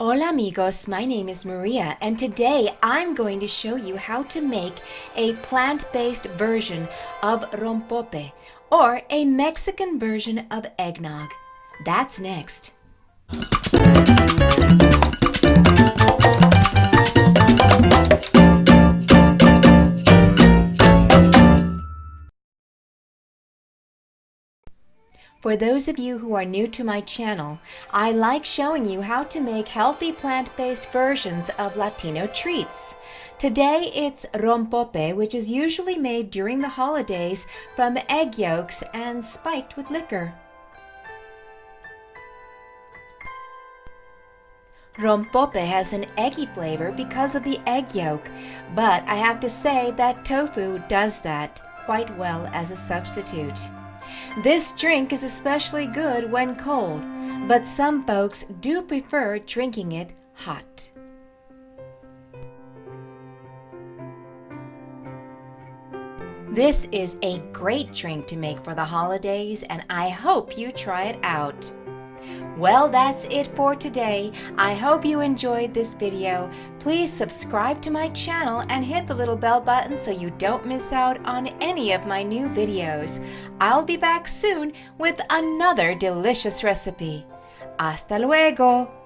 Hola amigos, my name is Maria and today I'm going to show you how to make a plant-based version of Rompope or a Mexican version of eggnog. That's next. For those of you who are new to my channel, I like showing you how to make healthy plant-based versions of Latino treats. Today it's rompope, which is usually made during the holidays from egg yolks and spiked with liquor. Rompope has an eggy flavor because of the egg yolk, but I have to say that tofu does that quite well as a substitute. This drink is especially good when cold, but some folks do prefer drinking it hot. This is a great drink to make for the holidays, and I hope you try it out. Well, that's it for today. I hope you enjoyed this video. Please subscribe to my channel and hit the little bell button so you don't miss out on any of my new videos. I'll be back soon with another delicious recipe. Hasta luego!